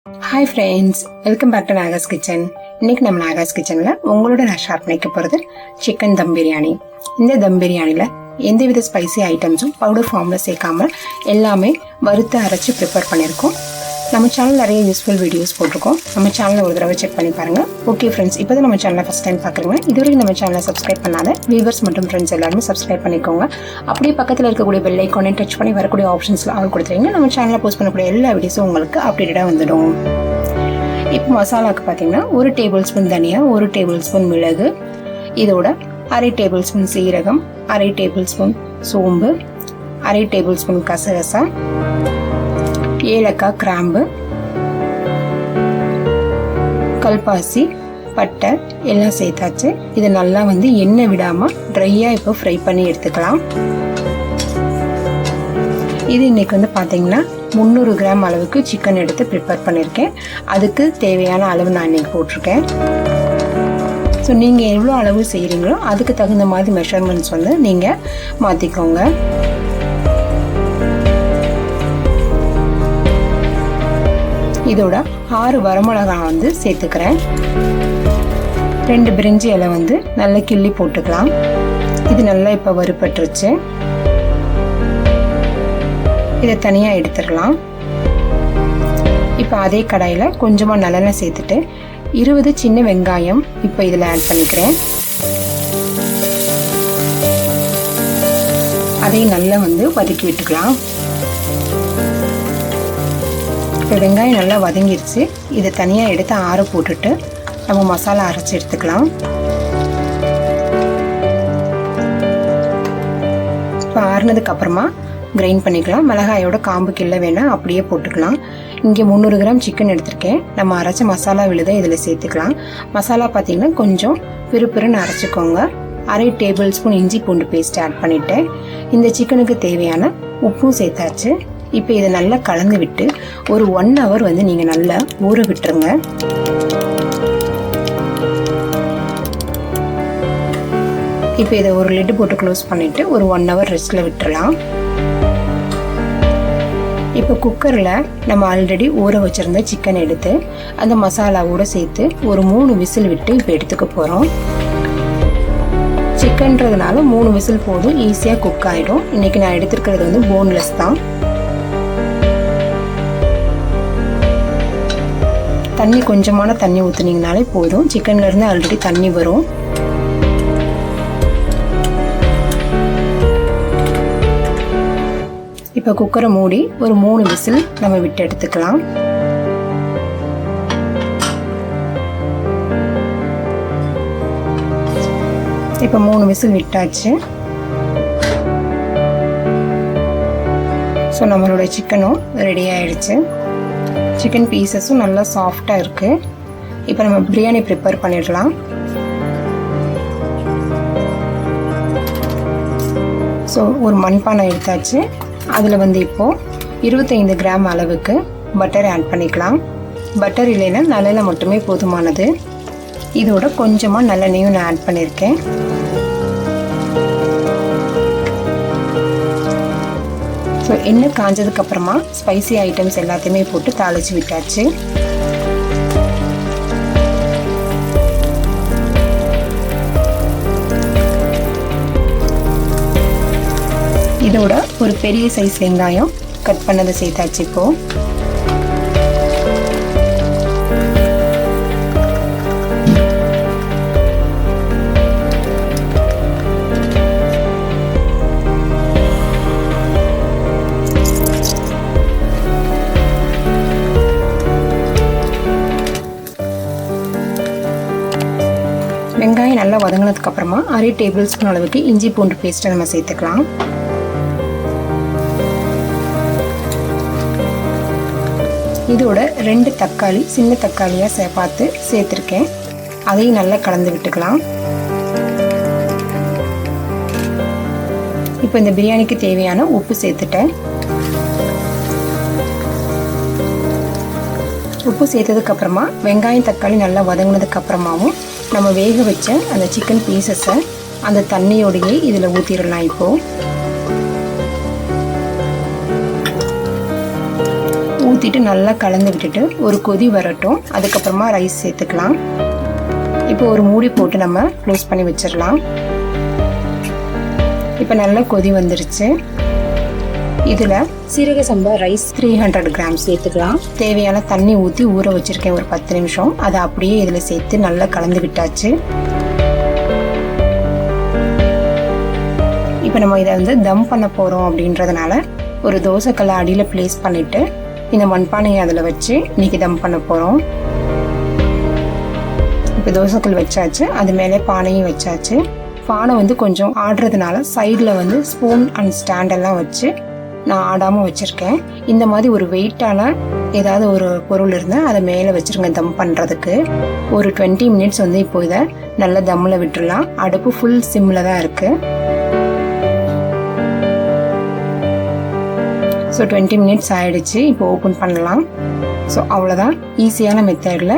Hi friends, welcome back to Naga's Kitchen. இன்னைக்கு நம்ம நாகாஸ் கிச்சன்ல உங்களோட நான் ஷேர் பண்ணிக்க போறது சிக்கன் தம் பிரியாணி. இந்த தம் பிரியாணில எந்தவித ஸ்பைசி ஐட்டம்ஸும் பவுடர் ஃபார்ம்ல சேர்க்காம எல்லாமே வறுத்து அரைச்சு ப்ரிப்பேர் பண்ணியிருக்கோம். நம்ம சேனல் நிறைய யூஸ்ஃபுல் வீடியோஸ் போட்டிருக்கோம். நம்ம சேனலை ஒரு தடவை செக் பண்ணி பாருங்க. ஓகே ஃப்ரெண்ட்ஸ், இப்போ தான் நம்ம சேனலை ஃபஸ்ட் டைம் பார்க்குறீங்க. இதுவரைக்கும் நம்ம சேனலை சப்ஸ்கிரைப் பண்ணாத வியூவர்ஸ் மற்றும் ஃப்ரெண்ட்ஸ் எல்லாருமே சப்ஸ்கிரைப் பண்ணிக்கோங்க. அப்படியே பக்கத்தில் இருக்கக்கூடிய பெல் ஐக்கானை டச் பண்ணி வரக்கூடிய ஆப்ஷன்ஸில் ஆல் கொடுத்துருங்க. நம்ம சேனலில் போஸ்ட் பண்ணக்கூடிய எல்லா வீடியோஸும் உங்களுக்கு அப்டேட்டடாக வந்துடும். இப்போ மசாலாவுக்கு பார்த்தீங்கன்னா 1 டேபிள் ஸ்பூன் தனியா, 1 டேபிள் ஸ்பூன் மிளகு, இதோட 1/2 டேபிள் ஸ்பூன் சீரகம், 1/2 டேபிள் ஸ்பூன் சோம்பு, 1/2 டேபிள் ஸ்பூன் கசகசா, ஏலக்காய், கிராம்பு, கல்பாசி, பட்டை எல்லாம் சேர்த்தாச்சு. இது நல்லா எண்ணெய் விடாமல் ட்ரையாக இப்போ ஃப்ரை பண்ணி எடுத்துக்கலாம். இது இன்னைக்கு பார்த்தீங்கன்னா 300 கிராம் அளவுக்கு சிக்கன் எடுத்து ப்ரிப்பேர் பண்ணியிருக்கேன். அதுக்கு தேவையான அளவு நான் இன்னைக்கு போட்டிருக்கேன். ஸோ நீங்கள் எவ்வளோ அளவு செய்கிறீங்களோ அதுக்கு தகுந்த மாதிரி மெஷர்மெண்ட்ஸ் நீங்கள் மாற்றிக்கோங்க. இதோட 6 வரமிளகாய் சேர்த்துக்கிறேன். 2 பிரிஞ்சி இலை நல்லா கிள்ளி போட்டுக்கலாம். இது நல்லா இப்போ வறுபட்டுருச்சு. இதை தனியாக எடுத்துடலாம். இப்போ அதே கடாயில் கொஞ்சமாக நல்லெண்ணெய் சேர்த்துட்டு 20 சின்ன வெங்காயம் இப்போ இதில் ஆட் பண்ணிக்கிறேன். அதையும் நல்லா வதக்கி விட்டுக்கலாம். இப்போ வெங்காயம் நல்லா வதங்கிருச்சு. இதை தனியாக எடுத்து ஆற போட்டுட்டு நம்ம மசாலா அரைச்சி எடுத்துக்கலாம். இப்போ ஆறுனதுக்கு அப்புறமா கிரைண்ட் பண்ணிக்கலாம். மிளகாயோட காம்பு கிள்ள வேணால் அப்படியே போட்டுக்கலாம். இங்கே 300 கிராம் சிக்கன் எடுத்திருக்கேன். நம்ம அரைச்ச மசாலா விழுதை இதில் சேர்த்துக்கலாம். மசாலா பார்த்தீங்கன்னா கொஞ்சம் பிறுபிறுன்னு அரைச்சிக்கோங்க. 1/2 டேபிள் ஸ்பூன் இஞ்சி பூண்டு பேஸ்ட் ஆட் பண்ணிவிட்டேன். இந்த சிக்கனுக்கு தேவையான உப்பும் சேர்த்தாச்சு. இப்போ இதை நல்லா கலந்து விட்டு ஒரு 1 ஹவர் நீங்கள் நல்லா ஊற விட்டுருங்க. இப்போ இதை ஒரு லிட்டு போட்டு க்ளோஸ் பண்ணிவிட்டு ஒரு 1 ஹவர் ரெஸ்ட்டில் விட்டுறலாம். இப்போ குக்கரில் நம்ம ஆல்ரெடி ஊற வச்சுருந்த சிக்கன் எடுத்து அந்த மசாலாவோடு சேர்த்து ஒரு 3 விசில் விட்டு இப்போ எடுத்துக்க போகிறோம். சிக்கன்றதுனால 3 விசில் போதும், ஈஸியாக குக் ஆகிடும். இன்றைக்கி நான் எடுத்துருக்கிறது போன்லெஸ் தான். தண்ணி கொஞ்சமான தண்ணி ஊற்றுனீங்கனாலே போதும். சிக்கன்லேருந்து ஆல்ரெடி தண்ணி வரும். இப்போ குக்கரை மூடி ஒரு 3 விசில் நம்ம விட்டு எடுத்துக்கலாம். இப்போ 3 விசில் விட்டாச்சு. ஸோ நம்மளோட சிக்கனும் ரெடி ஆயிடுச்சு. சிக்கன் பீசஸும் நல்லா சாஃப்டாக இருக்குது. இப்போ நம்ம பிரியாணி ப்ரிப்பேர் பண்ணிடலாம். ஸோ ஒரு மண்பானை எடுத்தாச்சு. அதில் இப்போது 25 கிராம் அளவுக்கு பட்டர் ஆட் பண்ணிக்கலாம். பட்டர் இல்லைன்னா நல்லெண்ணெய் மட்டுமே போதுமானது. இதோட கொஞ்சமாக நல்லெண்ணெயும் நான் ஆட் பண்ணியிருக்கேன். ஸோ எண்ணெய் காஞ்சதுக்கப்புறமா ஸ்பைசி ஐட்டம்ஸ் எல்லாத்தையுமே போட்டு தாளித்து விட்டாச்சு. இதோட ஒரு பெரிய சைஸ் வெங்காயம் கட் பண்ணதை சேர்த்தாச்சு. இப்போ வெங்காயம் நல்லா வதங்கினதுக்கு அப்புறமா 1/2 டேபிள் ஸ்பூன் அளவுக்கு இஞ்சி பூண்டு பேஸ்ட்டை நம்ம சேர்த்துக்கலாம். இதோட 2 தக்காளி சின்ன தக்காளியாக பார்த்து சேர்த்துருக்கேன். அதையும் நல்லா கலந்து விட்டுக்கலாம். இப்போ இந்த பிரியாணிக்கு தேவையான உப்பு சேர்த்துட்டேன். உப்பு சேர்த்ததுக்கு அப்புறமா வெங்காயம் தக்காளி நல்லா வதங்கினதுக்கு அப்புறமாவும் நம்ம வேக வச்ச அந்த சிக்கன் பீசஸை அந்த தண்ணியோடையே இதில் ஊற்றிடலாம். இப்போது ஊற்றிட்டு நல்லா கலந்து விட்டுட்டு ஒரு கொதி வரட்டும். அதுக்கப்புறமா ரைஸ் சேர்த்துக்கலாம். இப்போ ஒரு மூடி போட்டு நம்ம க்ளோஸ் பண்ணி வச்சிடலாம். இப்போ நல்லா கொதி வந்துருச்சு. இதில் சீரக சம்பா ரைஸ் 300 கிராம் சேர்த்துக்கலாம். தேவையான தண்ணி ஊற்றி ஊற வச்சிருக்கேன் ஒரு 10 நிமிஷம். அதை அப்படியே இதில் சேர்த்து நல்லா கலந்து விட்டாச்சு. இப்போ நம்ம இதை வந்து தம் பண்ண போகிறோம் அப்படின்றதுனால ஒரு தோசைக்கல்லை அடியில் பிளேஸ் பண்ணிட்டு இந்த மண்பானையை அதில் வச்சு இன்னைக்கு தம் பண்ண போகிறோம். இப்போ தோசைக்கல் வச்சாச்சு, அது மேலே பானையும் வச்சாச்சு. பானை வந்து கொஞ்சம் ஆடுறதுனால சைடில் வந்து ஸ்பூன் அண்ட் ஸ்டாண்டெல்லாம் வச்சு நான் ஆடாமல் வச்சுருக்கேன். இந்த மாதிரி ஒரு வெயிட்டான ஏதாவது ஒரு பொருள் இருந்தால் அதை மேலே வச்சுருங்க தம் பண்ணுறதுக்கு. ஒரு 20 மினிட்ஸ் வந்து இப்போ இதை நல்லா தம்மில் விட்டுடலாம். அடுப்பு ஃபுல் சிம்மில் தான் இருக்குது. ஸோ 20 மினிட்ஸ் ஆயிடுச்சு. இப்போ ஓப்பன் பண்ணலாம். ஸோ அவ்வளோதான், ஈஸியான மெத்தடில்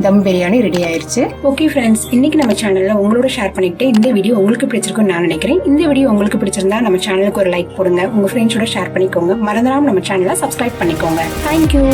தம் பிரியாணி ரெடி ஆயிடுச்சு. ஓகே ஃப்ரெண்ட்ஸ், இன்னைக்கு நம்ம சேனல்ல உங்களோட ஷேர் பண்ணிட்டு இந்த வீடியோ உங்களுக்கு பிடிச்சிருக்கும்னு நான் நினைக்கிறேன். இந்த வீடியோ உங்களுக்கு பிடிச்சிருந்தா நம்ம சேனலுக்கு ஒரு லைக் போடுங்க, உங்க ஃப்ரெண்ட்ஸோட ஷேர் பண்ணிக்கோங்க. மறந்துடாம நம்ம சேனலை சப்ஸ்கிரைப் பண்ணிக்கோங்க. தேங்க்யூ.